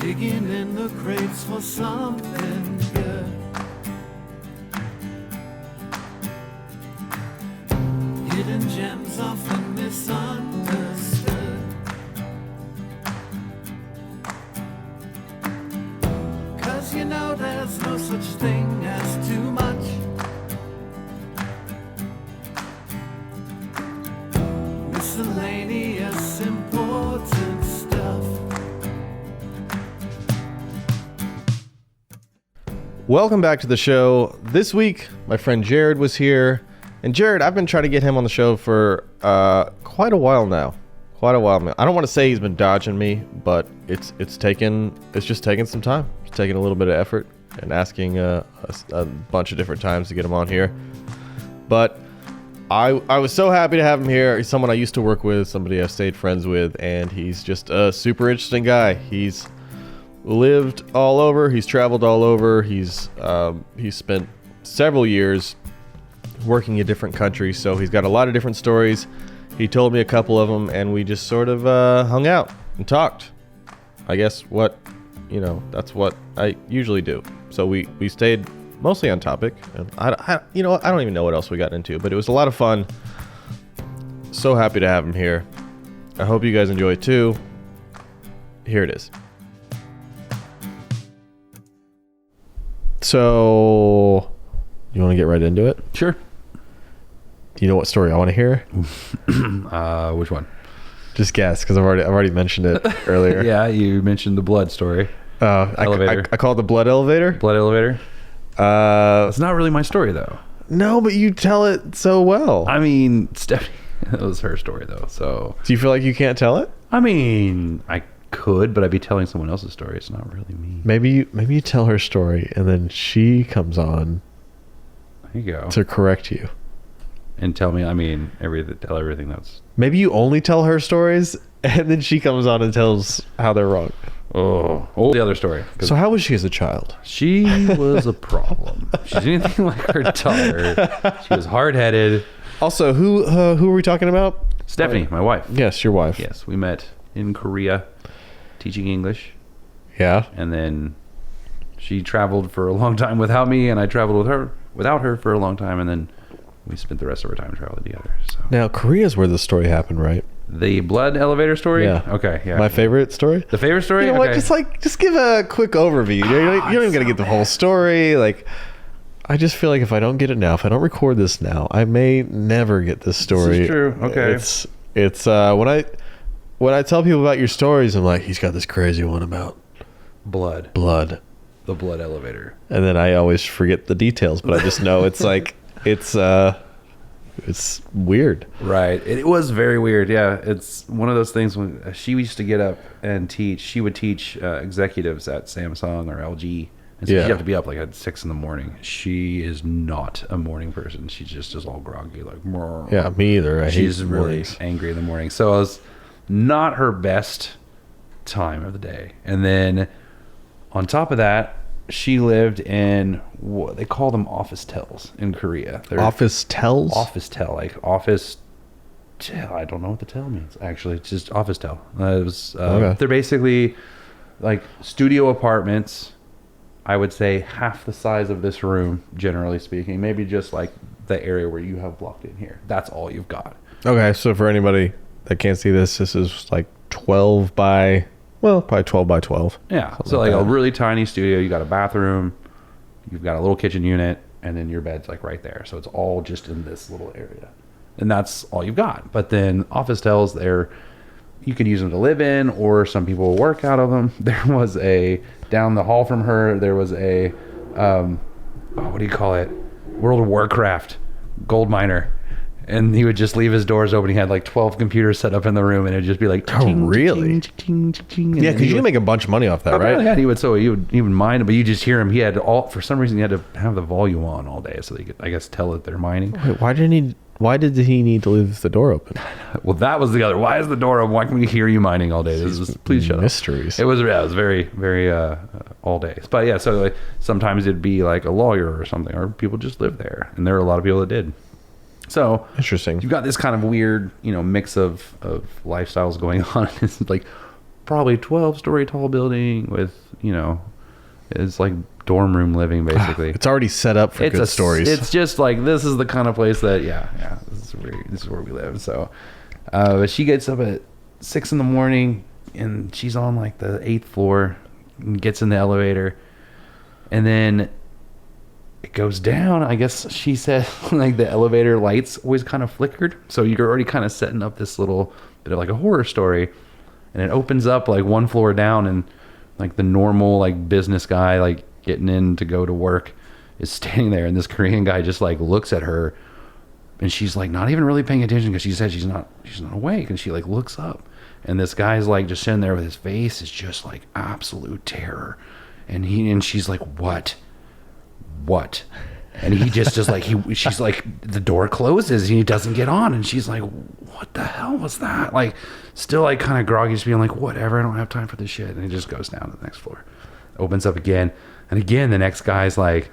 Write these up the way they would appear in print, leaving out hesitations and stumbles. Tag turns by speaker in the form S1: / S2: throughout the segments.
S1: digging in the crates for something good. Hidden gems often misunderstood. 'Cause you know there's no such thing as too much. Miscellaneous important stuff.
S2: Welcome back to the show. This week, my friend Jarod was here. And Jarod, I've been trying to get him on the show for quite a while now. I don't want to say he's been dodging me, but it's just taken some time. It's taken a little bit of effort and asking a bunch of different times to get him on here. But I was so happy to have him here. He's someone I used to work with, somebody I've stayed friends with, and he's just a super interesting guy. He's lived all over. He's traveled all over. He's spent several years working in different countries, so he's got a lot of different stories. He told me a couple of them, and we just sort of hung out and talked. I guess that's what I usually do. So we stayed mostly on topic, and I don't even know what else we got into, but it was a lot of fun. So happy to have him here. I hope you guys enjoy it too. Here it is. So, you want to get right into it?
S3: Sure.
S2: Do you know what story I want to hear?
S3: Which one?
S2: Just guess, because I've already mentioned it earlier.
S3: Yeah, you mentioned the blood story. Elevator.
S2: I call it the blood elevator.
S3: Blood elevator. It's not really my story though.
S2: No, but you tell it so well.
S3: I mean, Stephanie, that was her story though. So,
S2: do you feel like you can't tell it?
S3: I mean, I could, but I'd be telling someone else's story. It's not really me.
S2: Maybe you tell her story, and then she comes on.
S3: There you go.
S2: To correct you.
S3: And tell me, tell everything that's...
S2: Maybe you only tell her stories, and then she comes on and tells how they're wrong.
S3: Oh, the other story.
S2: So how was she as a child?
S3: She was a problem. She's anything like her daughter. She was hard-headed.
S2: Also, who are we talking about?
S3: Stephanie, my wife.
S2: Yes, your wife.
S3: Yes, we met in Korea teaching English.
S2: Yeah.
S3: And then she traveled for a long time without me, and I traveled without her for a long time, and then we spent the rest of our time traveling together. So.
S2: Now, Korea's where the story happened, right?
S3: The blood elevator story?
S2: Yeah.
S3: Okay, yeah.
S2: My favorite story?
S3: The favorite story?
S2: You know
S3: okay.
S2: what? Just give a quick overview. You don't even got to get the whole story. Like, I just feel like if I don't get it now, if I don't record this now, I may never get this story.
S3: This is true. Okay.
S2: It's when I tell people about your stories, I'm like, he's got this crazy one about
S3: blood. The blood elevator.
S2: And then I always forget the details, but I just know it's like it's weird.
S3: Right. It was very weird. Yeah. It's one of those things when she used to get up and teach. She would teach executives at Samsung or LG. And so she'd have to be up like at 6 a.m. She is not a morning person. She just is all groggy, like.
S2: Yeah, me either.
S3: She's really angry in the morning. So it was not her best time of the day. And then on top of that, she lived in what they call them office tells in Korea.
S2: Office tells?
S3: Office tell, like office tell. I don't know what the tell means. Actually, it's just office tell. It was.
S2: Okay.
S3: They're basically like studio apartments. I would say half the size of this room, generally speaking. Maybe just like the area where you have blocked in here. That's all you've got.
S2: Okay, so for anybody that can't see this is like 12 by... Well, probably 12 by 12.
S3: Yeah.
S2: Something
S3: So like
S2: that.
S3: a really tiny studio. You got a bathroom, you've got a little kitchen unit, and then your bed's like right there. So it's all just in this little area. And that's all you've got. But then office tells, you can use them to live in, or some people work out of them. There was down the hall from her, there was what do you call it? World of Warcraft gold miner. And he would just leave his doors open. He had like 12 computers set up in the room, and it'd just be like,
S2: oh, really? Yeah, because you can make a bunch of money off that, right?
S3: Yeah, he would mine it, but you just hear him. He had for some reason, he had to have the volume on all day so they could, I guess, tell that they're mining.
S2: Wait, why did he need to leave the door open?
S3: Well, that was the other. Why is the door open? Why can we hear you mining all day? Please shut up.
S2: Mysteries.
S3: It was very, very all day. But yeah, so like, sometimes it'd be like a lawyer or something, or people just live there, and there are a lot of people that did. So
S2: interesting.
S3: You've got this kind of weird, mix of lifestyles going on. It's like probably 12-story tall building with, it's like dorm room living basically.
S2: It's already set up for good stories.
S3: It's just like, this is the kind of place that, this is where we live. So, but she gets up at 6 a.m. and she's on like the 8th floor and gets in the elevator, and then it goes down. I guess she said like the elevator lights always kind of flickered. So you're already kind of setting up this little bit of like a horror story, and it opens up like one floor down, and like the normal like business guy like getting in to go to work is standing there, and this Korean guy just like looks at her, and she's like not even really paying attention because she said she's not awake, and she like looks up, and this guy's like just sitting there with his face is just like absolute terror, and she's like, what, and he just like she's like, the door closes and he doesn't get on, and she's like, what the hell was that? Like still like kind of groggy, just being like, whatever, I don't have time for this shit. And he just goes down to the next floor, opens up again, and again the next guy's like,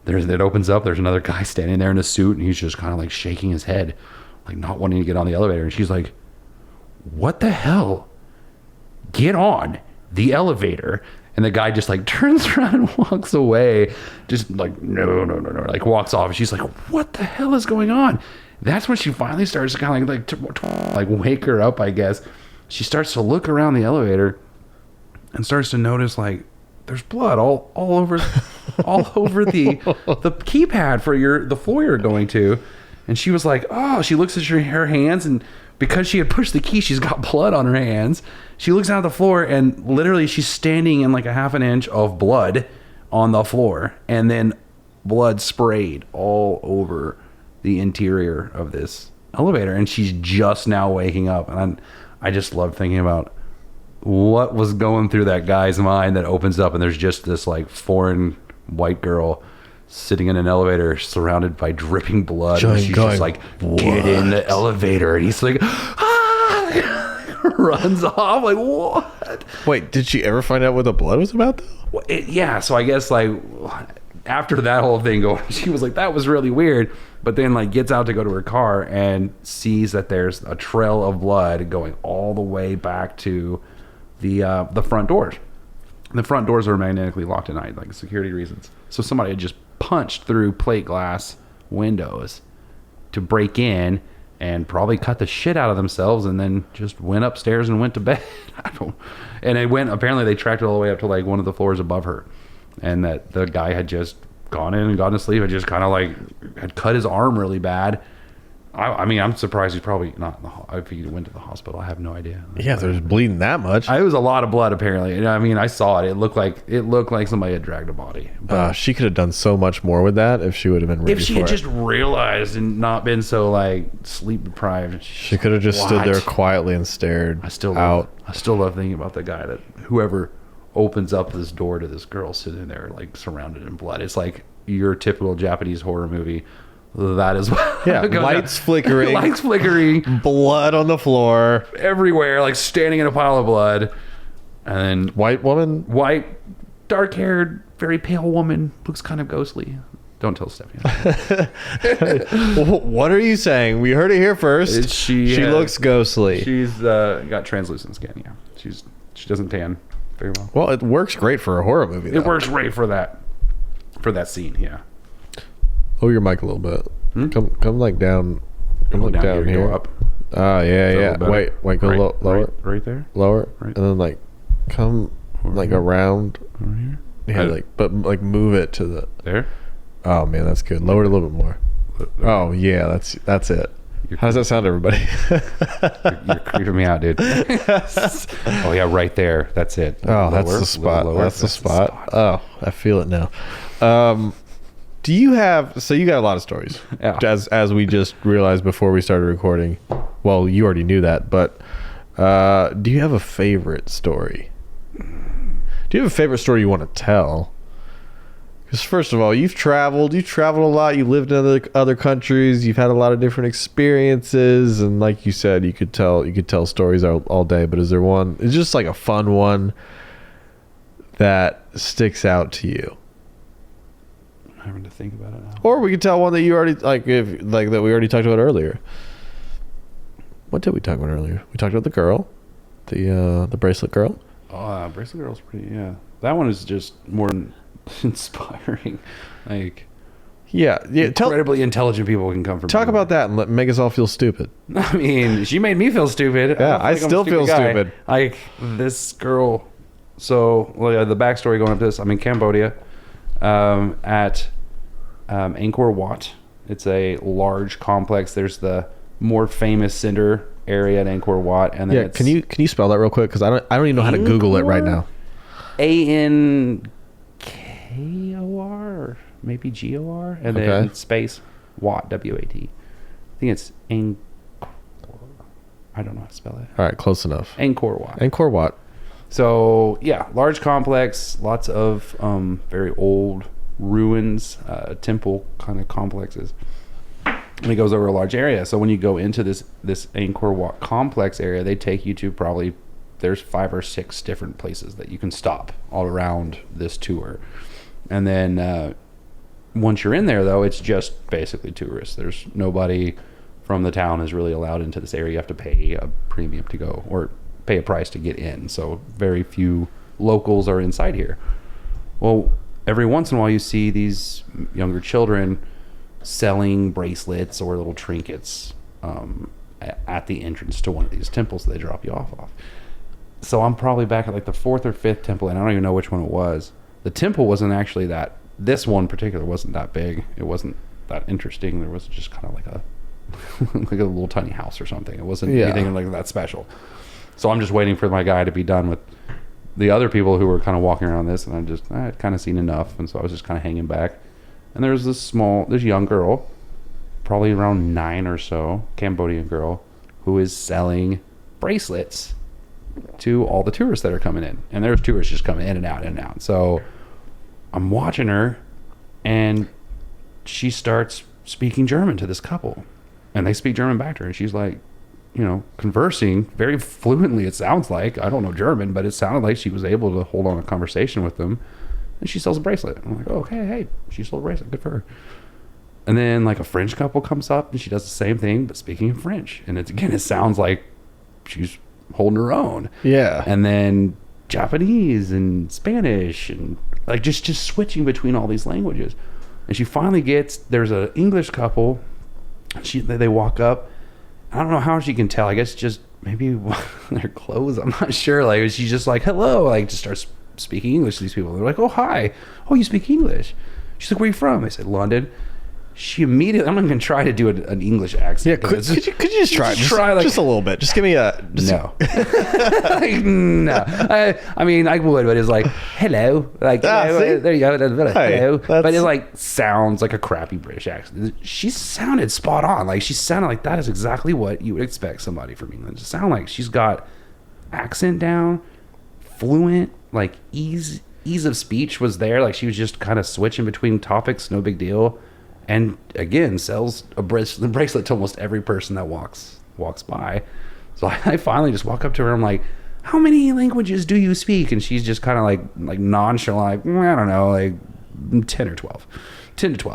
S3: it opens up, there's another guy standing there in a suit, and he's just kind of like shaking his head, like not wanting to get on the elevator. And she's like, what the hell, get on the elevator. And the guy just like turns around and walks away, just like no, like walks off. And she's like, what the hell is going on? That's when she finally starts to kind of like wake her up, I guess. She starts to look around the elevator and starts to notice like there's blood all over the keypad for the floor you're going to. And she was like, oh, she looks at her hands, and because she had pushed the key, she's got blood on her hands. She looks down at the floor, and literally she's standing in like a half an inch of blood on the floor, and then blood sprayed all over the interior of this elevator. And she's just now waking up. And I just love thinking about what was going through that guy's mind that opens up, and there's just this like foreign white girl sitting in an elevator surrounded by dripping blood. And she's just like, get in the elevator. And he's like, runs off like, what?
S2: Wait, did she ever find out what the blood was about though?
S3: Yeah, so I guess like after that whole thing going, she was like, that was really weird. But then like gets out to go to her car and sees that there's a trail of blood going all the way back to the front doors. The front doors are magnetically locked at night, like security reasons. So somebody had just punched through plate glass windows to break in and probably cut the shit out of themselves, and then just went upstairs and went to bed. Apparently they tracked it all the way up to like one of the floors above her, and that the guy had just gone in and gone to sleep and just kind of like had cut his arm really bad. I mean, I'm surprised he's probably not if he went to the hospital. I have no idea.
S2: Yeah, if there's bleeding that much.
S3: It was a lot of blood apparently. And I mean, I saw it. It looked like somebody had dragged a body. But
S2: She could have done so much more with that if she would have been ready for it.
S3: if she had just realized and not been so like sleep deprived.
S2: She could have just stood there quietly and stared
S3: I still
S2: out.
S3: love thinking about the guy that whoever opens up this door to this girl sitting there like surrounded in blood. It's like your typical Japanese horror movie. That is what
S2: lights flickering, blood on the floor
S3: everywhere, like standing in a pile of blood. And then white, dark-haired, very pale woman, looks kind of ghostly. Don't tell Stephanie.
S2: What are you saying? We heard it here first. She looks ghostly.
S3: She's got translucent skin. Yeah, she doesn't tan very well.
S2: Well, it works great for a horror movie, though.
S3: It works great for that scene. Yeah.
S2: Lower your mic a little bit. Come like down. Come like down here.
S3: Go up.
S2: Oh yeah. Wait. Go lower.
S3: Right there.
S2: Lower.
S3: Right.
S2: And then like come
S3: over
S2: like
S3: here.
S2: around.
S3: Over here.
S2: Yeah, but move it to the
S3: there.
S2: Oh man, that's good. Lower it a little bit more. Oh yeah, that's it. How does that sound, everybody?
S3: You're creeping me out, dude. Oh yeah, right there. That's it.
S2: Oh, that's the spot. That's the spot. Oh, I feel it now. Do you have? So you got a lot of stories, as we just realized before we started recording. Well, you already knew that, but do you have a favorite story? Do you have a favorite story you want to tell? Because first of all, you've traveled a lot. You lived in other countries. You've had a lot of different experiences, and like you said, you could tell stories all day. But is there one? It's just like a fun one that sticks out to you.
S3: I'm having to think about it now.
S2: Or we could tell one that you already that we already talked about earlier. What did we talk about earlier? We talked about the girl. The bracelet girl.
S3: Oh, Bracelet Girl's pretty. Yeah, that one is just more inspiring. Like,
S2: Yeah.
S3: incredibly intelligent people can come from.
S2: Talk about that and make us all feel stupid.
S3: I mean, she made me feel stupid.
S2: Yeah,
S3: don't
S2: I
S3: think I'm a
S2: still feel
S3: guy.
S2: stupid.
S3: Like this girl. So, the backstory going up to this. I'm in Cambodia, at Angkor Wat. It's a large complex. There's the more famous cinder area at Angkor Wat, and then
S2: Can you spell that real quick? Because I don't even know how to Google it right now.
S3: Ankor, or maybe Gor, and then space Wat, Wat. I think it's Angkor. I don't know how to spell it.
S2: All right, close enough.
S3: Angkor Wat.
S2: Angkor Wat.
S3: So yeah, large complex, lots of very old ruins, temple kind of complexes. And it goes over a large area. So when you go into this Angkor Wat complex area, they take you to probably there's 5 or 6 different places that you can stop all around this tour. And then once you're in there, though, it's just basically tourists. There's nobody from the town is really allowed into this area. You have to pay a premium to go, or pay a price to get in. So very few locals are inside here. Well, every once in a while you see these younger children selling bracelets or little trinkets at the entrance to one of these temples that they drop you off of. So I'm probably back at like the 4th or 5th temple, and I don't even know which one it was. The temple wasn't actually that, this one in particular wasn't that big. It wasn't that interesting. There was just kind of like a like a little tiny house or something. It wasn't anything like that special. So I'm just waiting for my guy to be done with the other people who were kind of walking around this, and I'd kind of seen enough, and so I was just kind of hanging back. And there was this young girl, probably around 9 or so, Cambodian girl, who is selling bracelets to all the tourists that are coming in. And there's tourists just coming in and out, in and out. So I'm watching her, and she starts speaking German to this couple. And they speak German back to her, and she's like, conversing very fluently, it sounds like. I don't know German, but it sounded like she was able to hold on a conversation with them. And she sells a bracelet. I'm like, oh, okay, hey, she sold a bracelet. Good for her. And then like a French couple comes up, and she does the same thing, but speaking in French. And it sounds like she's holding her own.
S2: Yeah.
S3: And then Japanese and Spanish, and like just switching between all these languages. And she finally there's an English couple. They walk up. I don't know how she can tell. I guess just maybe their clothes. I'm not sure. Like she's just like, hello, like just starts speaking English to these people. They're like, oh, hi. Oh, you speak English? She's like, where are you from? I said, London. She immediately, I'm not going to try to do an English accent.
S2: Yeah, could you just try? Just a little bit. Just give me a...
S3: No. Like, no. I mean, I would, but it's like, hello. Like, there you go. Hello. But it like sounds like a crappy British accent. She sounded spot on. Like, she sounded like that is exactly what you would expect somebody from England to sound like. She's got accent down, fluent, like ease of speech was there. Like, she was just kind of switching between topics, no big deal. And again, sells a bracelet to almost every person that walks by. So I finally just walk up to her. I'm like, how many languages do you speak? And she's just kind of like nonchalant, I don't know, like 10 to 12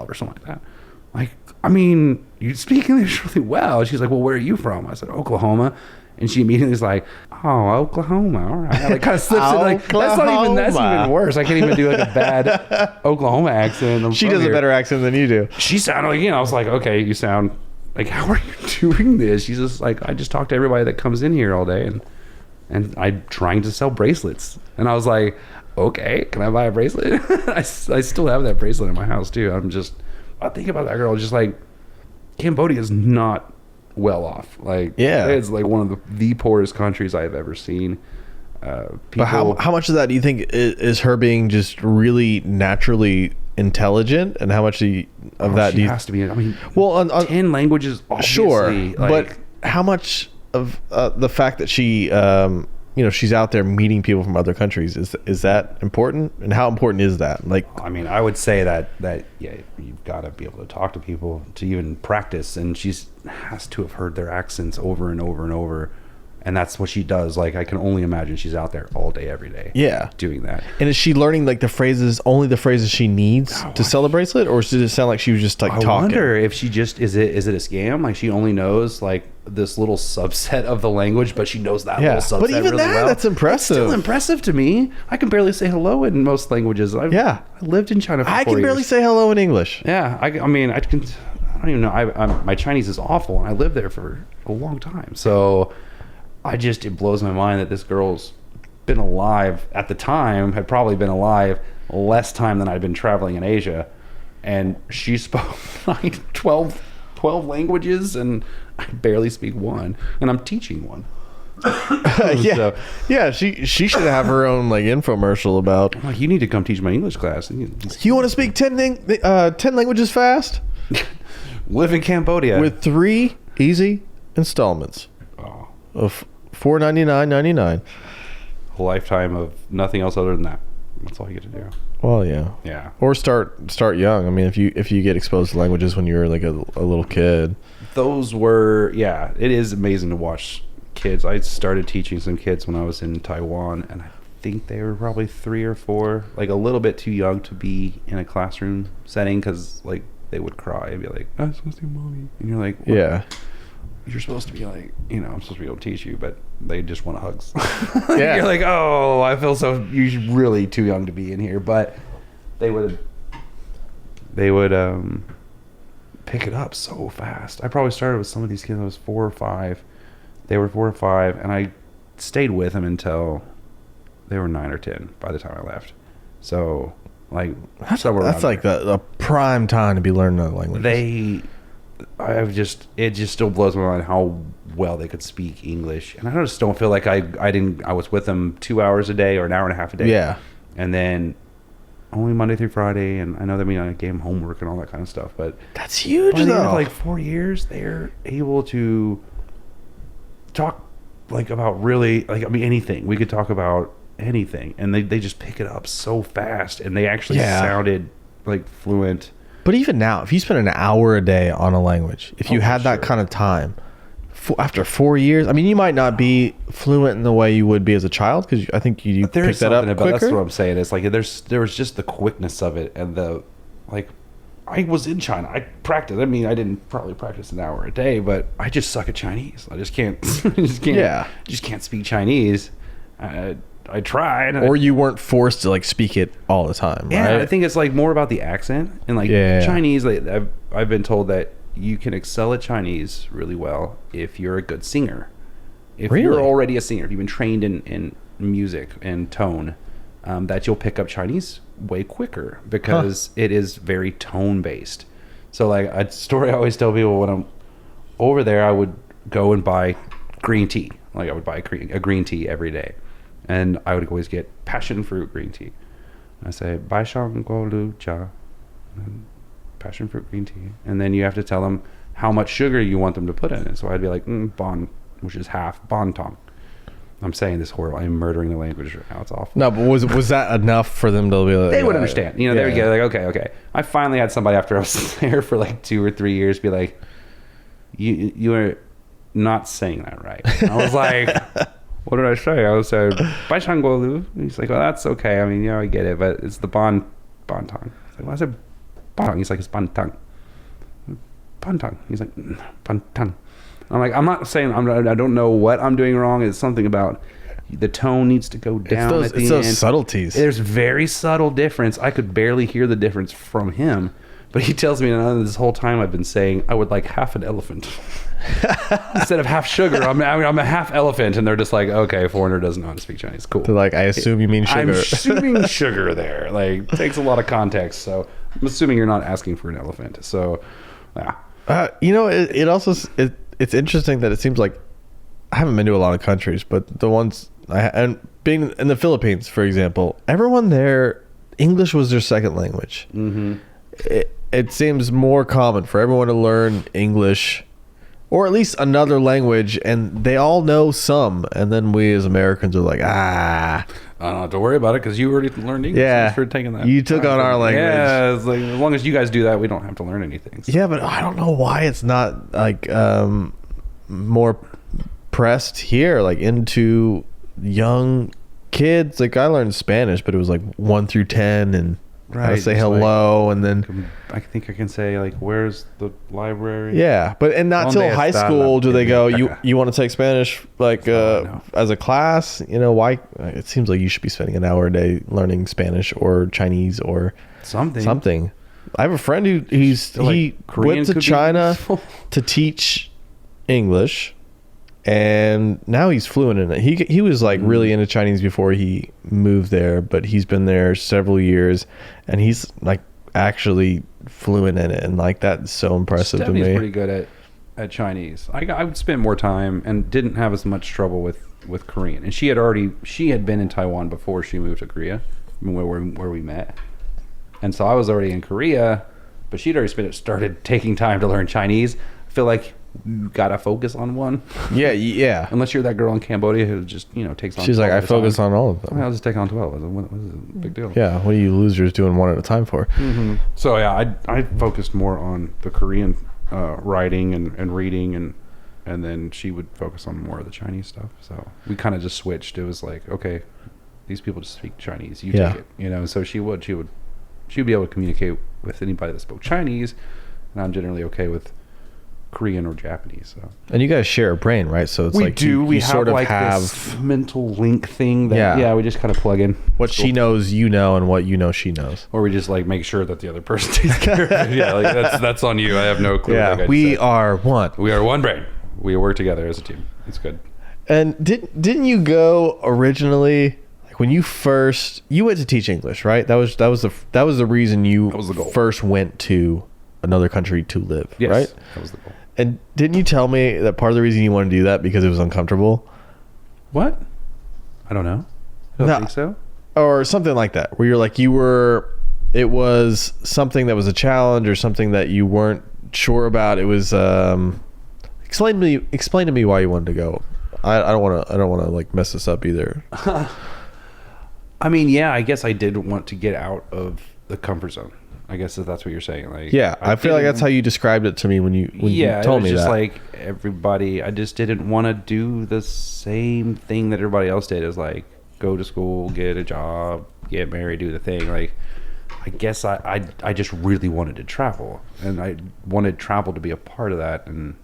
S3: or something like that. Like, I mean, you speak English really well. She's like, well, where are you from? I said, Oklahoma. And she immediately was like, oh, Oklahoma. All right. Like, kind of slips in. Like, that's even worse. I can't even do like a bad Oklahoma accent.
S2: She does a better accent than you do.
S3: She sounded like, I was like, okay, you sound like, how are you doing this? She's just like, I just talk to everybody that comes in here all day, and I'm trying to sell bracelets. And I was like, okay, can I buy a bracelet? I still have that bracelet in my house too. I think about that girl, just like, Cambodia is not well off. Like, it's like one of the poorest countries I've ever seen.
S2: But how much of that do you think is her being just really naturally intelligent, and how much of that
S3: she has to be? I mean,
S2: well, on
S3: 10 languages, obviously.
S2: Sure,
S3: like,
S2: but how much of the fact that she she's out there meeting people from other countries, is that important? And how important is that? Like,
S3: I mean, I would say that yeah, you've got to be able to talk to people to even practice, and has to have heard their accents over and over and over. And that's what she does. Like, I can only imagine she's out there all day, every day.
S2: Yeah.
S3: Doing that.
S2: And is she learning like the phrases, only the phrases she needs to sell the bracelet, or does it sound like she was just like talking?
S3: I wonder if she just is it a scam? Like, she only knows like this little subset of the language, but she knows that little subset.
S2: But even
S3: really
S2: that,
S3: well.
S2: that's impressive.
S3: It's still impressive to me. I can barely say hello in most languages. I lived in China for 4 years.
S2: I can barely say hello in English.
S3: Yeah, I mean, I don't even know. My Chinese is awful, and I lived there for a long time. So it blows my mind that this girl's been alive at the time, had probably been alive less time than I'd been traveling in Asia. And she spoke like 12 languages, and I barely speak one, and I'm teaching one.
S2: So, she should have her own like infomercial about.
S3: I'm like, you need to come teach my English class.
S2: You want to speak 10 languages fast?
S3: Live in Cambodia
S2: with 3 easy installments of $499.99.
S3: A lifetime of nothing else other than that. That's all you get to do.
S2: Well, yeah. Or start young. I mean, if you get exposed to languages when you're like a little kid.
S3: Those were it is amazing to watch kids. I started teaching some kids when I was in Taiwan, and I think they were probably 3 or 4, like a little bit too young to be in a classroom setting, because like they would cry and be like, "I was supposed to see mommy," and you're like, what? Yeah. You're supposed to be like, I'm supposed to be able to teach you, but they just want hugs. Yeah. You're like, oh, I feel you're really too young to be in here. But they would pick it up so fast. I probably started with some of these kids when I was 4 or 5. They were 4 or 5, and I stayed with them until they were 9 or 10 by the time I left. So, like,
S2: that's like the prime time to be learning another language.
S3: It just still blows my mind how well they could speak English, and I just don't feel like I was with them 2 hours a day or an hour and a half a day.
S2: Yeah,
S3: and then only Monday through Friday, and I know that I gave them homework and all that kind of stuff, but
S2: that's huge.
S3: By the end of like 4 years, they're able to talk like about really anything. We could talk about anything, and they just pick it up so fast, and they actually sounded like fluent.
S2: But even now, if you spend an hour a day on a language, if you had that kind of time, after 4 years, I mean, you might not be fluent in the way you would be as a child, because I think you pick that up quicker.
S3: That's what I'm saying. It's like there was just the quickness of it, and I was in China. I practiced. I mean, I didn't probably practice an hour a day, but I just suck at Chinese. I just can't. Just can't speak Chinese. I tried.
S2: Or you weren't forced to like speak it all the time,
S3: yeah,
S2: right?
S3: I think it's like more about the accent, and like Chinese, like, I've been told that you can excel at Chinese really well if you're a good singer. If you're already a singer, if you've been trained in music and tone, that you'll pick up Chinese way quicker, because it is very tone based. So like a story I always tell people, when I'm over there, I would go and buy green tea. Like I would buy a green tea every day. And I would always get passion fruit green tea. And I say, Bai Shang Guo Lu Cha. Passion fruit green tea. And then you have to tell them how much sugar you want them to put in it. So I'd be like, bon, which is half, bon tong. I'm saying this horrible. I'm murdering the language right now. It's awful.
S2: No, but was that enough for them to be like...
S3: They would understand. They would get like, okay. I finally had somebody after I was there for like 2 or 3 years be like, you are not saying that right. And I was like... What did I say? I said, Bai Shang Guo Lu. He's like, well, that's okay. I mean, I get it, but it's the bon tong. I was like, well, I said bon tong. He's like, it's bon tong. Bon tong. He's like, bon tong. I'm like, I'm not saying, I don't know what I'm doing wrong. It's something about the tone needs to go down at the end. It's
S2: those subtleties.
S3: There's very subtle difference. I could barely hear the difference from him, but he tells me this whole time I've been saying, I would like half an elephant. Instead of half sugar, I'm a half elephant, and they're just like, okay, foreigner doesn't know how to speak Chinese. Cool.
S2: They're like, I assume you mean sugar.
S3: I'm assuming sugar there. Like, it takes a lot of context. So I'm assuming you're not asking for an elephant. So, yeah.
S2: It also it's interesting that it seems like I haven't been to a lot of countries, but the ones and being in the Philippines, for example, everyone there, English was their second language. Mm-hmm. It seems more common for everyone to learn English, or at least another language, and they all know some, and then we as Americans are like, I
S3: don't have to worry about it because you already learned English.
S2: Yeah,
S3: for taking that.
S2: You took on our language.
S3: Yeah, it's like, as long as you guys do that, we don't have to learn anything. So.
S2: Yeah, but I don't know why it's not like more pressed here, like into young kids. Like I learned Spanish, but it was like 1 through 10, and how to say
S3: just
S2: hello, and then
S3: I think I can say like, where's the library?
S2: yeah, but and not till
S3: Donde
S2: high
S3: está
S2: school
S3: la
S2: do they go,
S3: biblioteca?
S2: you want to take Spanish like
S3: know.
S2: as a class? You know, why? It seems like you should be spending an hour a day learning Spanish or Chinese or something. I have a friend who he
S3: Korean
S2: went to
S3: could be
S2: China
S3: useful.
S2: to teach English, and now he's fluent in it. He was like really into Chinese before he moved there, but he's been there several years, and he's like actually fluent in it, and like that's so impressive to
S3: Stephanie's
S2: me.
S3: pretty good at Chinese. I would spend more time and didn't have as much trouble with Korean. And she had been in Taiwan before she moved to Korea, where we met. And so I was already in Korea, but she'd already started taking time to learn Chinese. I feel like you gotta focus on one.
S2: Yeah.
S3: Unless you're that girl in Cambodia who just takes on.
S2: She's like,
S3: 12
S2: I
S3: at a
S2: focus
S3: time.
S2: on all of them.
S3: I'll just take on 12. What is it? Big deal.
S2: Yeah, what are you losers doing one at a time for?
S3: So yeah, I focused more on the Korean writing and reading, and then she would focus on more of the Chinese stuff. So we kind of just switched. It was like, okay, these people just speak Chinese. You take it, So she would be able to communicate with anybody that spoke Chinese, and I'm generally okay with Korean or Japanese. So.
S2: And you guys share a brain, right? So it's like you sort of have
S3: this mental link thing that we just kind of plug in
S2: what she knows, you know, and what you know, she knows.
S3: or we just like make sure that the other person takes care of it. Yeah, like that's on you. I have no clue.
S2: Yeah, we are one.
S3: We are one brain. We work together as a team. It's good.
S2: And didn't you go originally, like when you went to teach English, right? That was the reason you
S3: That was the goal.
S2: first went to another country to live,
S3: Yes,
S2: right?
S3: that was the goal.
S2: And didn't you tell me that part of the reason you wanted to do that because it was uncomfortable?
S3: What? I don't know. I don't
S2: No.
S3: think so.
S2: Or something like that, where you're like it was something that was a challenge or something that you weren't sure about. It was explain to me why you wanted to go. I don't want to like mess this up either.
S3: I mean, yeah, I guess I did want to get out of the comfort zone. I guess if that's what you're saying. Like,
S2: Yeah, I feel like that's how you described it to me when you told me
S3: it was just
S2: that.
S3: like everybody. I just didn't want to do the same thing that everybody else did. Is like go to school, get a job, get married, do the thing. Like, I guess I just really wanted to travel, and I wanted travel to be a part of that and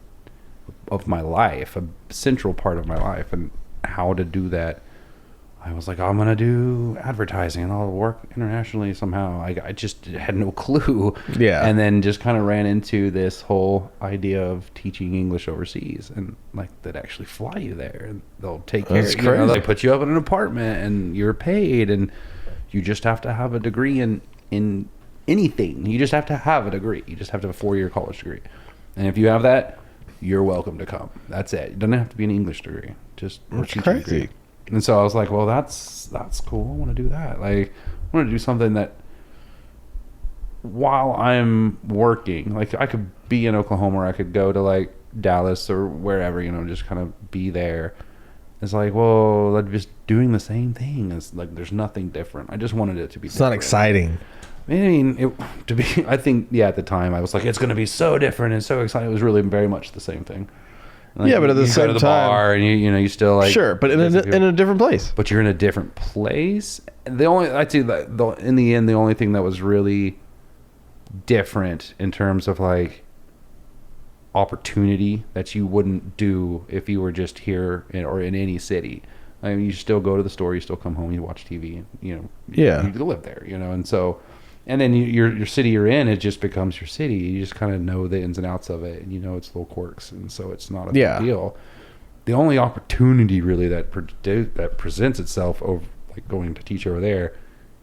S3: of my life, a central part of my life, and how to do that. I was like, I'm gonna do advertising and I'll work internationally somehow. I just had no clue.
S2: Yeah.
S3: And then just kind of ran into this whole idea of teaching English overseas, and like that actually fly you there and they'll take care.
S2: That's
S3: You know,
S2: crazy.
S3: they put you up in an apartment and you're paid, and you just have to have a degree in anything. You just have to have a degree. You just have to have a 4-year college degree, and if you have that, you're welcome to come. That's it. It doesn't have to be an English degree. Just a
S2: That's
S3: teaching
S2: crazy.
S3: degree. And so I was like, well, that's cool. I want to do that. Like, I want to do something that while I'm working, like I could be in Oklahoma or I could go to like Dallas or wherever, just kind of be there. It's like, well, I'm just doing the same thing. It's like, there's nothing different. I just wanted it to be
S2: It's not exciting.
S3: I mean, I think, at the time I was like, it's going to be so different and so exciting. It was really very much the same thing. Like,
S2: Yeah, but at the
S3: you
S2: same
S3: go to the
S2: time-
S3: bar and you still like
S2: Sure, but in a different place.
S3: but you're in a different place. I'd say that in the end, the only thing that was really different in terms of like opportunity that you wouldn't do if you were just here or in any city. I mean, you still go to the store, you still come home, you watch TV, you
S2: Yeah.
S3: live there, and so, and then your city you're in, it just becomes your city. You just kind of know the ins and outs of it, and its little quirks, and so it's not a big deal. The only opportunity really that presents itself over like going to teach over there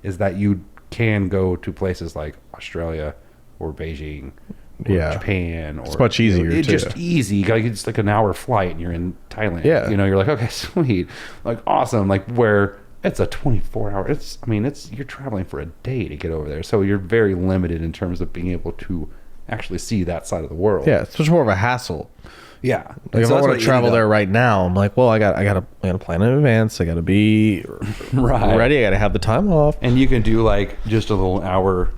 S3: is that you can go to places like Australia or Beijing or Japan, or
S2: It's much easier,
S3: it's
S2: too.
S3: just easy. It's like an hour flight and you're in Thailand.
S2: Yeah.
S3: You're like, okay, sweet, like awesome, like where it's a 24-hour. You're traveling for a day to get over there, so you're very limited in terms of being able to actually see that side of the world.
S2: Yeah, it's much more of a hassle.
S3: Yeah.
S2: Like if I want to travel there right now, I'm like, well, I got to plan in advance. I got to be
S3: Right.
S2: ready. I got to have the time off.
S3: And you can do like just a little hour.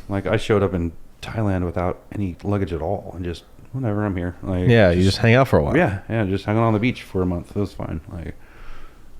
S3: Like I showed up in Thailand without any luggage at all and just whatever, I'm here. Like,
S2: Yeah, you just hang out for a while.
S3: Yeah, just hanging on the beach for a month. It was fine. Like,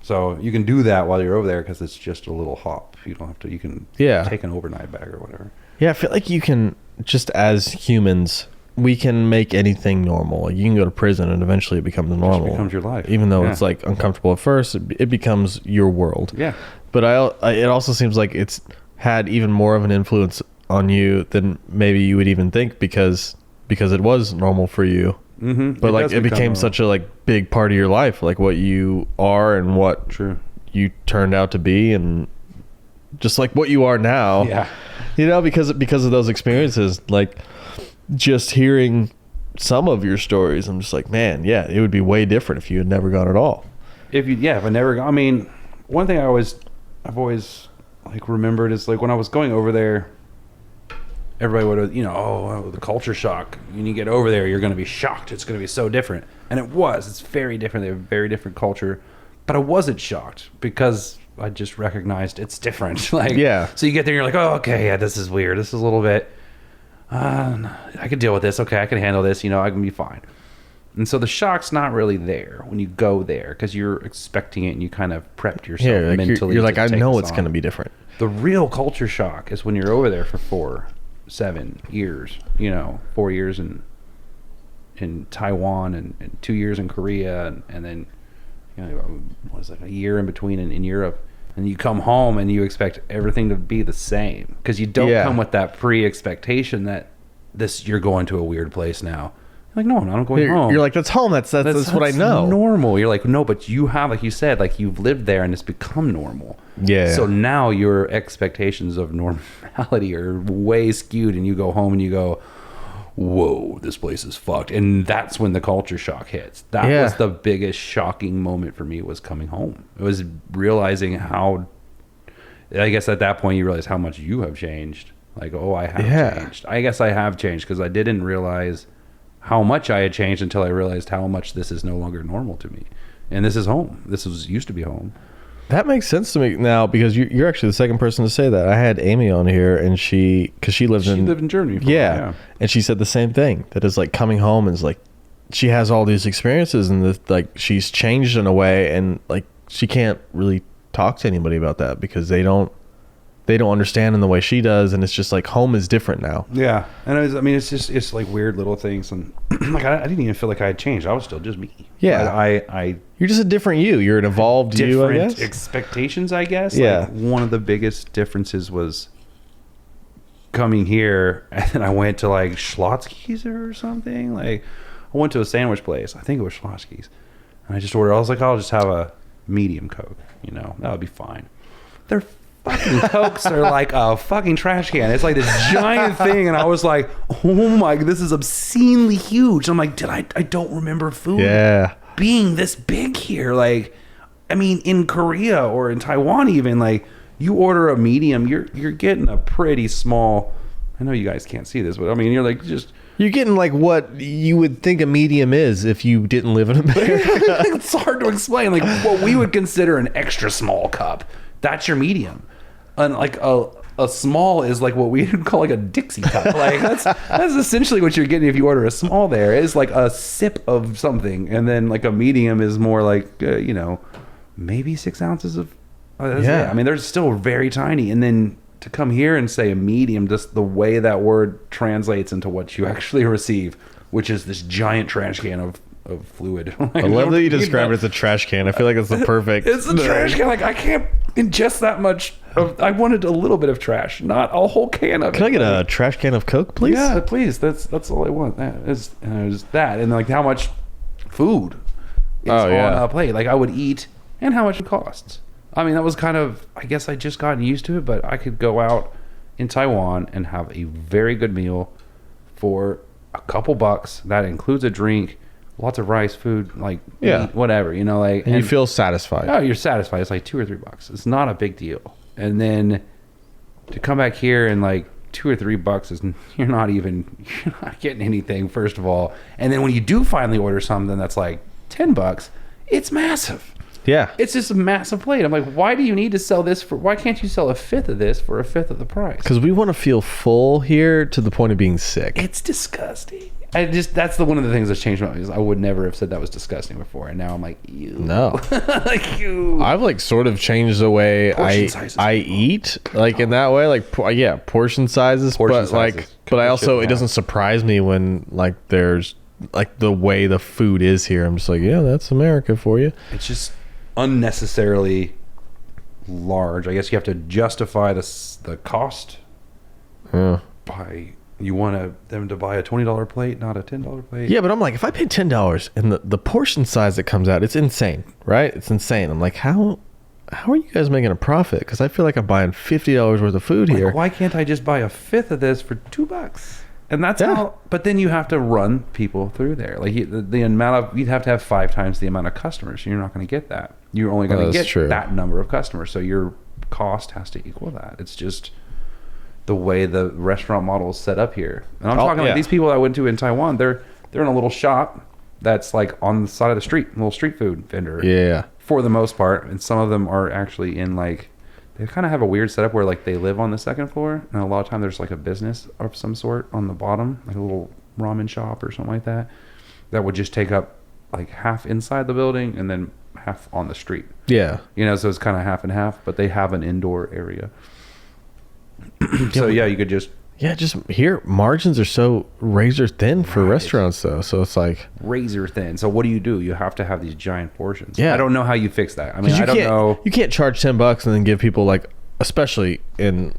S3: so you can do that while you're over there because it's just a little hop. You don't have to. You can take an overnight bag or whatever.
S2: Yeah, I feel like you can, just as humans, we can make anything normal. Like, you can go to prison and eventually it becomes normal.
S3: It becomes your life.
S2: Even though it's like uncomfortable at first, it becomes your world.
S3: Yeah.
S2: But it also seems like it's had even more of an influence on you than maybe you would even think because it was normal for you.
S3: Mm-hmm.
S2: But like it became such a like big part of your life, like what you are and what you turned out to be, and just like what you are now.
S3: Yeah.
S2: You know, because of those experiences, like just hearing some of your stories, I'm just like, man, yeah, it would be way different if you had never gone at all.
S3: If I never gone, I mean, one thing I've always like remembered is like when I was going over there, everybody would have, the culture shock. When you get over there, you're going to be shocked. It's going to be so different. And it was. It's very different. They have a very different culture. But I wasn't shocked because I just recognized it's different. Like, yeah. So you get there and you're like, oh, okay, yeah, this is weird. This is a little bit, I can deal with this. Okay, I can handle this. I can be fine. And so the shock's not really there when you go there because you're expecting it and you kind of prepped yourself
S2: like
S3: mentally.
S2: You're like, I know it's going to be different.
S3: The real culture shock is when you're over there for 7 years, 4 years in Taiwan and 2 years in Korea and then was like a year in between in Europe, and you come home and you expect everything to be the same because you don't come with that pre-expectation that you're going to a weird place now. Like, no, I'm not going home.
S2: You're like, that's home. That's what I know.
S3: Normal. You're like, no, but you have, like you said, like you've lived there and it's become normal.
S2: Yeah.
S3: So now your expectations of normality are way skewed, and you go home and you go, whoa, this place is fucked. And that's when the culture shock hits. That was the biggest shocking moment for me, was coming home. It was realizing how, I guess at that point you realize how much you have changed. Like, oh, I have changed. I guess I have changed because I didn't realize how much I had changed until I realized how much this is no longer normal to me. And this is home. This used to be home.
S2: That makes sense to me now because you're actually the second person to say that. I had Amy on here, and because she lived in
S3: Germany.
S2: Yeah, and she said the same thing. That is like coming home is like she has all these experiences, and like she's changed in a way, and like she can't really talk to anybody about that because they don't understand in the way she does, and it's just like home is different now.
S3: Yeah, and it's like weird little things, and like I didn't even feel like I had changed. I was still just me.
S2: Yeah, you're just a different you. You're an evolved you, I guess.
S3: Expectations, I guess.
S2: Yeah.
S3: Like, one of the biggest differences was coming here, and then I went to like Schlotzsky's or something. Like, I went to a sandwich place. I think it was Schlotzsky's, and I just ordered. I was like, I'll just have a medium Coke. That would be fine. They're fucking Cokes are like a fucking trash can. It's like this giant thing, and I was like, oh my, this is obscenely huge. I'm like, I don't remember food being this big here. Like, I mean, in Korea or in Taiwan even, like, you order a medium, you're getting a pretty small, I know you guys can't see this, but I mean, you're getting like what you would think a medium is if you didn't live in America. It's hard to explain. Like, what we would consider an extra small cup, that's your medium. And like a small is like what we would call like a Dixie cup. Like that's essentially what you're getting if you order a small. There is like a sip of something, and then like a medium is more like maybe 6 ounces of. I mean, they're still very tiny, and then to come here and say a medium, just the way that word translates into what you actually receive, which is this giant trash can of fluid. I love that you describe it as a trash can. I feel like it's the perfect. It's a trash can. Like, I can't ingest that much. I wanted a little bit of trash, not a whole can of it. Can I get a trash can of Coke, please? Yeah, please. That's all I want. That is that, and like how much food is on a plate. Like, I would eat, and how much it costs. I mean, that was kind of, I guess I just gotten used to it, but I could go out in Taiwan and have a very good meal for a couple bucks. That includes a drink, lots of rice, food, like meat, whatever, like. And you feel satisfied. Oh, you're satisfied. It's like $2 or $3. It's not a big deal. And then to come back here and like $2 or $3 is you're not getting anything, first of all. And then when you do finally order something that's like $10, it's massive. Yeah. It's just a massive plate. I'm like, why do you need to sell this why can't you sell a fifth of this for a fifth of the price? Because we want to feel full here to the point of being sick. It's disgusting. that's one of the things that's changed my life. I would never have said that was disgusting before, and now I'm like, ew.
S2: No.
S3: Like, ew.
S2: I've like sort of changed the way
S3: Portion sizes.
S2: I eat, like in that way, like portion sizes.
S3: Portion
S2: but like,
S3: sizes.
S2: but I also,
S3: Shit,
S2: it doesn't surprise me when like there's like the way the food is here. I'm just like, yeah, that's America for you.
S3: It's just unnecessarily large. I guess you have to justify the cost
S2: Yeah.
S3: by you want them to buy a $20 plate, not a $10 plate.
S2: Yeah, but I'm like, if I pay $10 and the portion size that comes out, it's insane, right? It's insane. I'm like, how are you guys making a profit? Because I feel like I'm buying $50 worth of food here.
S3: Like, why can't I just buy a fifth of this for $2? And that's
S2: Yeah.
S3: how. But then you have to run people through there. Like the amount of, you'd have to have 5 times the amount of customers. You're not going to get that. You're only going to
S2: That's
S3: get
S2: true.
S3: that number of customers. So your cost has to equal that. It's just the way the restaurant model is set up here. And I'm talking
S2: yeah.
S3: like these people I went to in Taiwan. They're in a little shop that's like on the side of the street, a little street food vendor.
S2: Yeah.
S3: For the most part, and some of them are actually in like, they kind of have a weird setup where like they live on the second floor, and a lot of time there's like a business of some sort on the bottom, like a little ramen shop or something like that, that would just take up like half inside the building and then half on the street.
S2: Yeah.
S3: You know, so it's kind of half and half, but they have an indoor area. So yeah, you could just
S2: Yeah, just here, margins are so razor thin for
S3: Right.
S2: restaurants, though. So it's like,
S3: razor thin. So what do? You have to have these giant portions.
S2: Yeah.
S3: I don't know how you fix that. I mean,
S2: 'cause
S3: I don't know.
S2: you can't charge $10 and then give people like, especially in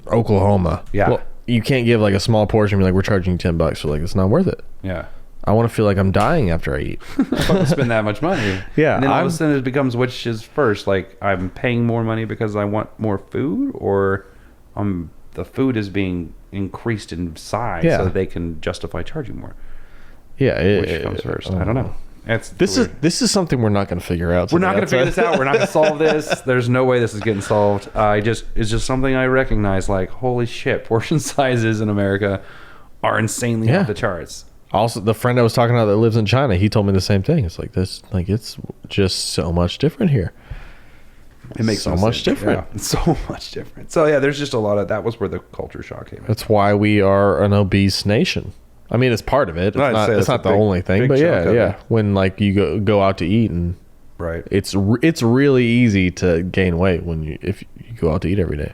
S2: Oklahoma.
S3: Yeah.
S2: Well, you can't give like a small portion and be like, we're charging you $10. So like, it's not worth it.
S3: Yeah.
S2: I want to feel like I'm dying after I eat.
S3: Fucking spend that much money.
S2: Yeah,
S3: And then all of
S2: I'm-
S3: a sudden it becomes which is first. Like I'm paying more money because I want more food, or the food is being increased in size
S2: Yeah.
S3: so they can justify charging more.
S2: Yeah.
S3: Which comes first? I don't know.
S2: This is something we're not going to figure out.
S3: We're not
S2: today.
S3: going to figure this out. We're not going to solve this. There's no way this is getting solved. It's just something I recognize. Like, holy shit, portion sizes in America are insanely
S2: Yeah.
S3: off the charts.
S2: Also, the friend I was talking about that lives in China, he told me the same thing. It's like this, like it's just so much different here.
S3: It makes
S2: so
S3: no
S2: much
S3: sense.
S2: different.
S3: Yeah, it's so much different. So yeah, there's just a lot of that. Was where the culture shock came in.
S2: That's why we are an obese nation. I mean, it's part of it. It's
S3: I'd
S2: not,
S3: say
S2: it's
S3: that's
S2: not
S3: a
S2: the
S3: big-
S2: only thing,
S3: big
S2: but
S3: chunk of
S2: yeah.
S3: it.
S2: When like you go out to eat, and
S3: Right.
S2: it's really easy to gain weight if you go out to eat every day.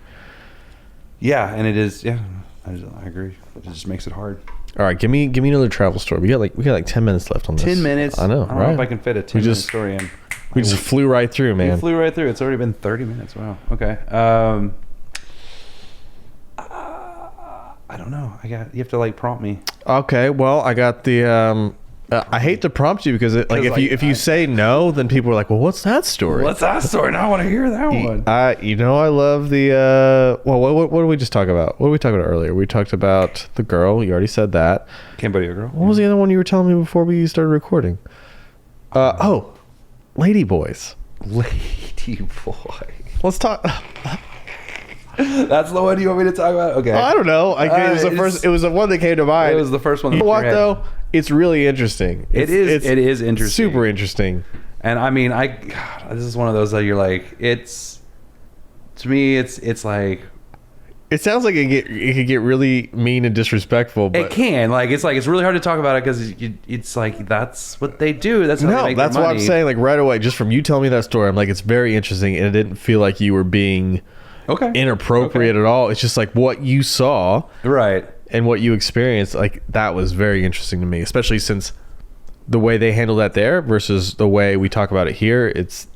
S3: Yeah, and it is. Yeah, I agree. It just makes it hard.
S2: All right, give me another travel story. We got like 10 minutes left on this.
S3: 10 minutes.
S2: I know,
S3: I don't
S2: right?
S3: know if I can fit a 10-minute
S2: just-
S3: story in.
S2: We just flew right through,
S3: We
S2: man.
S3: flew right through. It's already been 30 minutes. Wow. Okay. I don't know. You have to like prompt me.
S2: Okay, well, I got the. I hate to prompt you because if you say no, then people are like, well, what's that story?
S3: What's that story? Now I want to hear that one.
S2: I love the. Well, what did we just talk about? What did we talk about earlier? We talked about the girl. You already said that.
S3: Cambodia girl.
S2: What was the other one you were telling me before we started recording? Lady Boys.
S3: Lady boy.
S2: Let's talk.
S3: That's the one you want me to talk about? Okay.
S2: I don't know. It was the first. It was the one that came to mind.
S3: It was the first one.
S2: You
S3: that
S2: know
S3: hit
S2: what
S3: your head.
S2: though? It's really interesting.
S3: It is interesting.
S2: Super interesting.
S3: And I mean, God, this is one of those that you're like, to me, it's like,
S2: It sounds like it could get really mean and disrespectful, but
S3: it can, like, it's really hard to talk about it because it's like, that's what they do. That's how they make
S2: that's
S3: their
S2: what I'm
S3: money.
S2: saying. Like right away, just from you telling me that story, I'm like, it's very interesting, and it didn't feel like you were being
S3: Okay.
S2: inappropriate at all. It's just like what you saw
S3: Right.
S2: and what you experienced. Like that was very interesting to me, especially since the way they handle that there versus the way we talk about it here. It's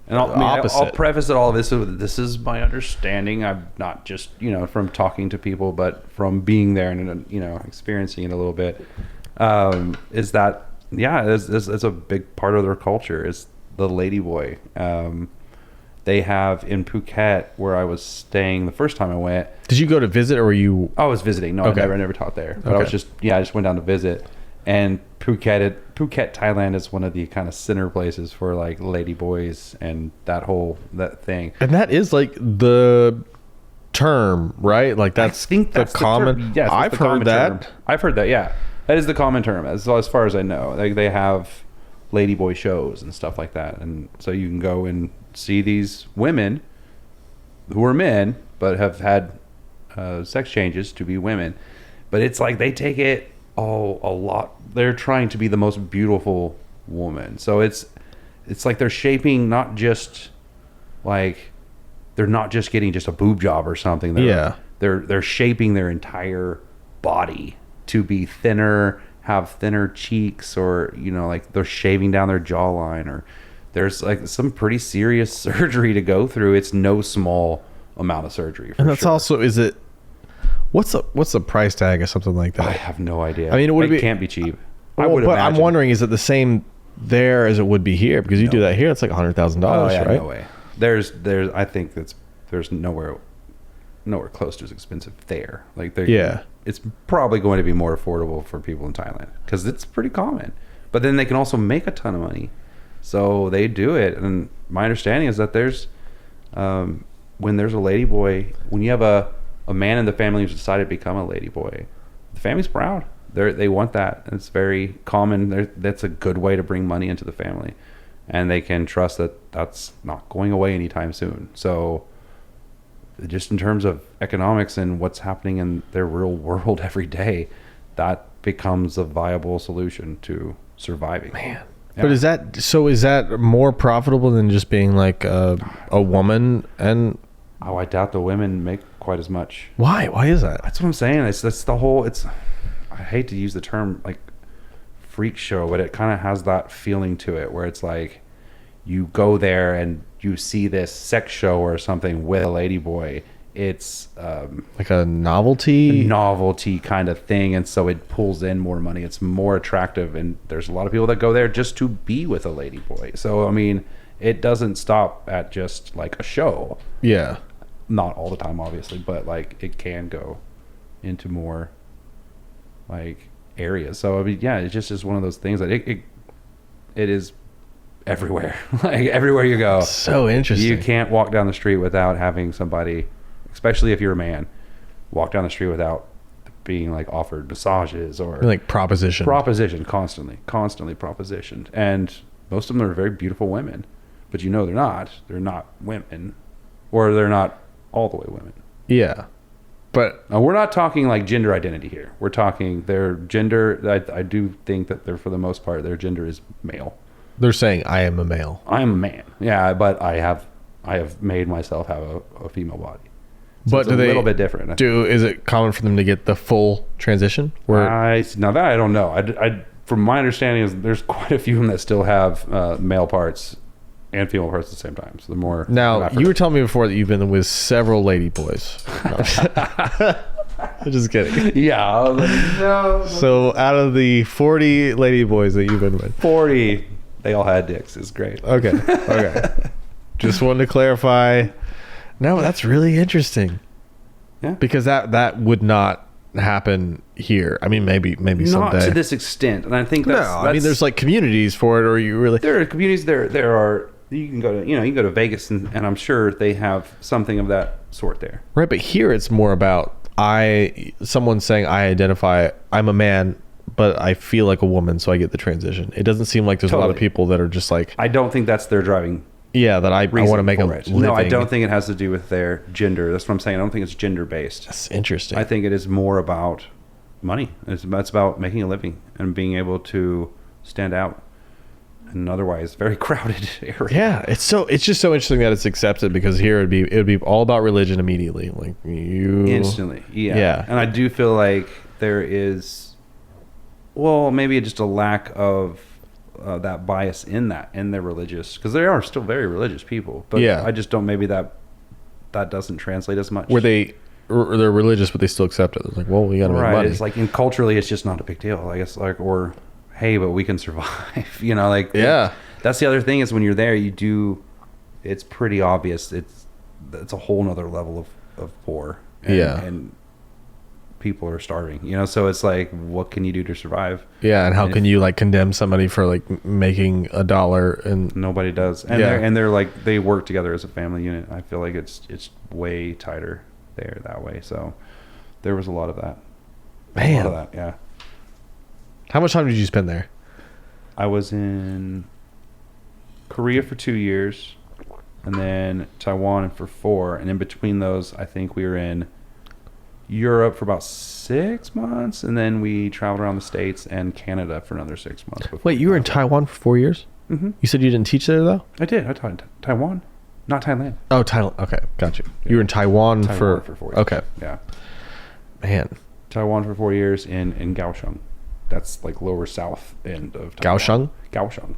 S3: And I'll
S2: opposite.
S3: preface it all this with, this is my understanding. I'm not just, from talking to people, but from being there and, experiencing it a little bit, is that, it's a big part of their culture is the ladyboy. They have in Phuket, where I was staying the first time I went.
S2: Did you go to visit or were you?
S3: I was visiting. No,
S2: Okay.
S3: I never taught there. But I was
S2: Okay.
S3: I just went down to visit. And Phuket, Thailand is one of the kind of center places for like lady boys and that thing.
S2: And that is like the term, right? Like that's
S3: I think that's
S2: the common.
S3: term. Yes, that's
S2: I've
S3: the
S2: heard
S3: common
S2: that.
S3: term. I've heard that. Yeah, that is the common term as far as I know. Like they have ladyboy shows and stuff like that, and so you can go and see these women who are men but have had sex changes to be women. But it's like they take it Oh, a lot. They're trying to be the most beautiful woman. So it's like they're shaping not just like they're not just getting just a boob job or something. They're shaping their entire body to be thinner, have thinner cheeks, or like they're shaving down their jawline, or there's like some pretty serious surgery to go through. It's no small amount of surgery.
S2: And that's also, is it, what's the price tag or something like that?
S3: I have no idea.
S2: I mean,
S3: it can't be cheap. I
S2: Well,
S3: would
S2: but
S3: imagine.
S2: I'm wondering, is it the same there as it would be here? Because you do that here, it's like $100,000,
S3: Oh yeah,
S2: right?
S3: no way. There's I think there's nowhere close to as expensive there. Like it's probably going to be more affordable for people in Thailand because it's pretty common. But then they can also make a ton of money, so they do it. And my understanding is that there's when there's a ladyboy, when you have a man in the family who's decided to become a ladyboy, the family's proud. They want that. And it's very common. That's a good way to bring money into the family, and they can trust that that's not going away anytime soon. So just in terms of economics and what's happening in their real world every day, that becomes a viable solution to surviving.
S2: Man.
S3: Yeah.
S2: But is that more profitable than just being like a woman? And
S3: Oh, I doubt the women make quite as much.
S2: why is that?
S3: That's what I'm saying. That's the whole. I hate to use the term like freak show, but it kind of has that feeling to it where it's like you go there and you see this sex show or something with a ladyboy. It's
S2: Like a novelty?
S3: novelty kind of thing, and so it pulls in more money. It's more attractive, and there's a lot of people that go there just to be with a ladyboy. So I mean, it doesn't stop at just like a show.
S2: Yeah.
S3: Not all the time, obviously, but like it can go into more like areas. So I mean, yeah, it just is one of those things that it is everywhere. Like everywhere you go,
S2: So interesting.
S3: you can't walk down the street without having somebody, especially if you're a man, walk down the street without being like offered massages or
S2: like proposition.
S3: constantly propositioned. And most of them are very beautiful women, but they're not women, or they're not all the way women.
S2: Yeah. But
S3: Now, we're not talking like gender identity here. We're talking their gender. I do think that they're, for the most part, their gender is male.
S2: they're saying I am a male.
S3: I am a man. Yeah, but I have made myself have a female body. So
S2: But
S3: it's
S2: do
S3: a
S2: they
S3: little bit different.
S2: is it common for them to get the full transition? Where
S3: Now that I don't know. I from my understanding is there's quite a few of them that still have male parts and female parts at the same time. So the more
S2: now you were telling me before that you've been with several lady boys. No. I'm just kidding.
S3: Yeah. I was like, no.
S2: So out of the 40 lady boys that you've been with,
S3: 40, they all had dicks. It's great.
S2: okay. Just wanted to clarify. No, that's really interesting.
S3: Yeah.
S2: Because that would not happen here. I mean, maybe
S3: Not
S2: someday.
S3: to this extent, and I think that's.
S2: I mean, there's like communities for it, or you really.
S3: there are communities. There are. You can go to Vegas, and I'm sure they have something of that sort there.
S2: Right, but here it's more about someone saying I'm a man, but I feel like a woman, so I get the transition. It doesn't seem like there's a lot of
S3: Totally.
S2: people that are just like,
S3: I don't think that's their driving.
S2: that I want to make a
S3: for it.
S2: living.
S3: No, I don't think it has to do with their gender. That's what I'm saying. I don't think it's gender based.
S2: That's interesting.
S3: I think it is more about money. It's about making a living and being able to stand out in an otherwise very crowded area.
S2: Yeah, it's just so interesting that it's accepted, because here it would be all about religion immediately, like you
S3: Instantly.
S2: Yeah.
S3: And I do feel like there is, well, maybe just a lack of that bias in their religious, because they are still very religious people, but
S2: Yeah.
S3: I just don't, maybe that doesn't translate as much.
S2: where they're religious but they still accept it. They're like, well, we got to make
S3: Right.
S2: money.
S3: It's like, and culturally it's just not a big deal, I guess, like, or hey, but we can survive. Like,
S2: Yeah.
S3: That's the other thing, is when you're there, it's pretty obvious. It's a whole nother level of poor. And people are starving, so it's like, what can you do to survive?
S2: Yeah, and how can you like condemn somebody for like making $1 and
S3: Nobody does. And they're like, they work together as a family unit. I feel like it's way tighter there that way. So there was a lot of that.
S2: Man.
S3: A lot of that, yeah.
S2: How much time did you spend there?
S3: I was in Korea for 2 years, and then Taiwan for 4, and in between those, I think we were in Europe for about 6 months, and then we traveled around the States and Canada for another 6 months.
S2: Wait, you were in Taiwan for 4 years?
S3: Mm-hmm.
S2: You said you didn't teach there though?
S3: I did. I taught in Taiwan, not Thailand.
S2: Oh, Thailand. Okay, got you. You were in Taiwan for
S3: 4 years.
S2: Okay,
S3: Yeah.
S2: man.
S3: Taiwan for 4 years in Kaohsiung. That's like lower south end of
S2: Kaohsiung?
S3: Kaohsiung.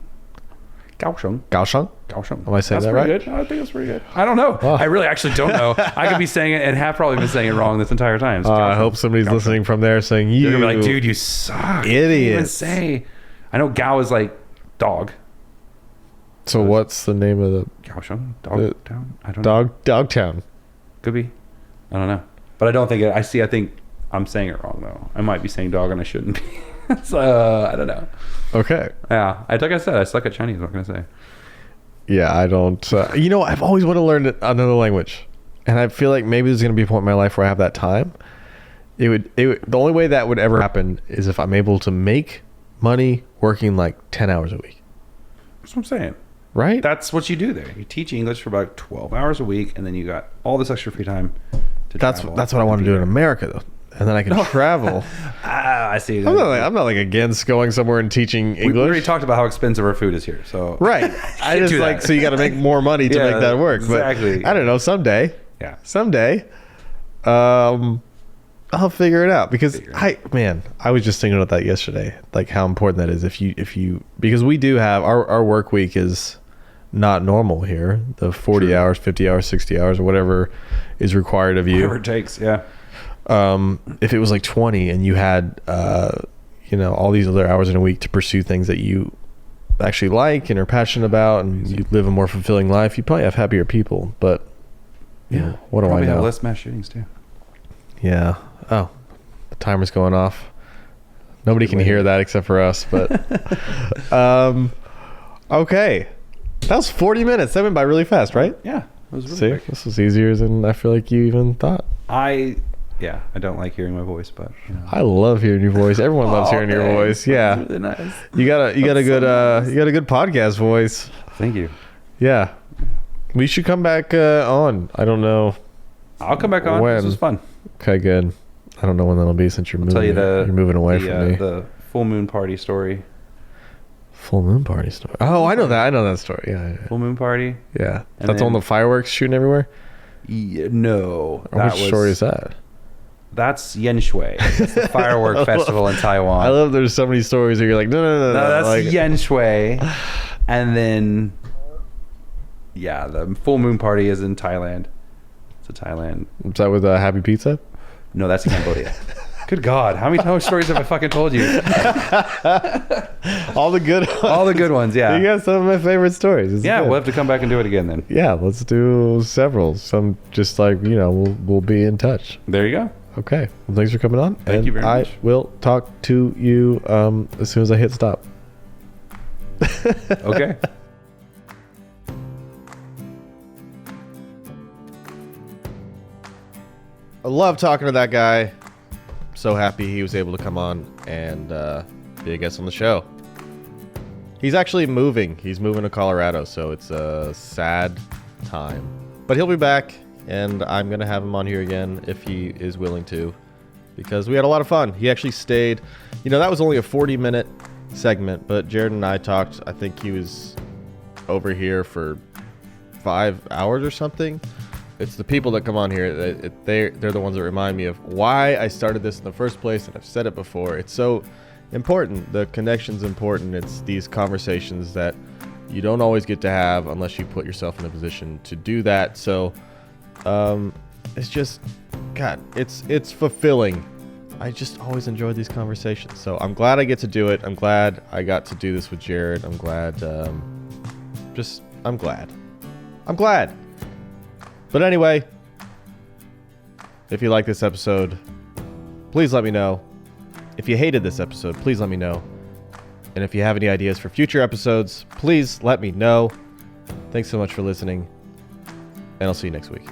S3: Kaohsiung.
S2: Kaohsiung?
S3: Kaohsiung.
S2: Am I saying
S3: that's
S2: that
S3: pretty
S2: right?
S3: Good. I think that's pretty good. I don't know.
S2: Oh.
S3: I really actually don't know. I could be saying it and have probably been saying it wrong this entire time. It's
S2: I
S3: Kaohsiung.
S2: hope somebody's
S3: Kaohsiung.
S2: listening from there saying you.
S3: They're gonna be like, dude, you suck.
S2: Idiots.
S3: Even say. I know Gao is like dog.
S2: So what's the name of the
S3: Kaohsiung? Dog town? I don't know.
S2: Dogtown?
S3: Could be. I don't know. But I don't think it. I think I'm saying it wrong though. I might be saying dog and I shouldn't be. So I don't know.
S2: Okay.
S3: Yeah. Like I said, I suck at Chinese. What can I say?
S2: Yeah, I don't. I've always wanted to learn another language, and I feel like maybe there's going to be a point in my life where I have that time. It would. The only way that would ever happen is if I'm able to make money working like 10 hours a week.
S3: That's what I'm saying.
S2: Right?
S3: That's what you do there. You teach English for about 12 hours a week, and then you got all this extra free time to travel.
S2: That's what I want to do in America, though, and then I can travel.
S3: I see.
S2: I'm not like against going somewhere and teaching English.
S3: We already talked about how expensive our food is here, so
S2: Right. I just
S3: do
S2: like
S3: that.
S2: so you got to make more money to
S3: Yeah,
S2: make that work.
S3: exactly.
S2: But I don't know. Someday.
S3: Yeah.
S2: Someday. I'll figure it out because I was just thinking about that yesterday, like how important that is if you because we do have our work week is not normal here. The 40
S3: True.
S2: hours, 50 hours, 60 hours or whatever is required of you.
S3: Whatever it takes, yeah.
S2: If it was like 20 and you had all these other hours in a week to pursue things that you actually like and are passionate about and you live a more fulfilling life, you probably have happier people. But
S3: Yeah.
S2: what do I
S3: Probably have
S2: know?
S3: less mass shootings too.
S2: Yeah. Oh, the timer's going off. Nobody can hear that except for us. But okay, that was 40 minutes. That went by really fast, right?
S3: Yeah, it was really
S2: See,
S3: quick.
S2: this was easier than I feel like you even thought.
S3: I don't like hearing my voice, but
S2: I love hearing your voice. Everyone loves hearing your voice. Yeah,
S3: That's really nice.
S2: you got a good
S3: nice.
S2: you got a good podcast voice.
S3: Thank you.
S2: Yeah, we should come back on. I don't know.
S3: I'll come back on.
S2: When?
S3: This was fun.
S2: Okay, good. I don't know when that'll be since you're moving.
S3: Tell you
S2: you're moving away from me.
S3: the full moon party story.
S2: Full moon party story. Oh, I know that. I know that story. Yeah.
S3: Full moon party.
S2: Yeah.
S3: And
S2: That's
S3: then-
S2: on the fireworks shooting everywhere.
S3: No,
S2: Which story is that?
S3: That's Yen Shui. It's the firework festival in Taiwan.
S2: I love there's so many stories where you're like, no.
S3: No, that's
S2: like,
S3: Yen Shui. And then, the full moon party is in Thailand. It's a Thailand.
S2: Is that with Happy Pizza?
S3: No, that's Cambodia. Good God, how many stories have I fucking told you?
S2: All the good
S3: All the good ones, yeah.
S2: You got some of my favorite stories. It's
S3: Yeah,
S2: good.
S3: we'll have to come back and do it again then.
S2: Yeah, let's do several. Some just like, we'll be in touch.
S3: There you go.
S2: Okay. Well, thanks for coming on.
S3: Thank you very much.
S2: I will talk to you as soon as I hit stop.
S3: Okay.
S2: I love talking to that guy. So happy he was able to come on and be a guest on the show. He's actually moving. He's moving to Colorado, so it's a sad time. But he'll be back, and I'm going to have him on here again if he is willing to, because we had a lot of fun. He actually stayed. That was only a 40-minute segment, but Jarod and I talked. I think he was over here for 5 hours or something. It's the people that come on here. They're the ones that remind me of why I started this in the first place, and I've said it before. It's so important. The connection's important. It's these conversations that you don't always get to have unless you put yourself in a position to do that. So it's just, God, it's fulfilling. I just always enjoy these conversations. So I'm glad I get to do it. I'm glad I got to do this with Jarod. I'm glad. I'm glad. I'm glad. But anyway, if you like this episode, please let me know. If you hated this episode, please let me know. And if you have any ideas for future episodes, please let me know. Thanks so much for listening, and I'll see you next week.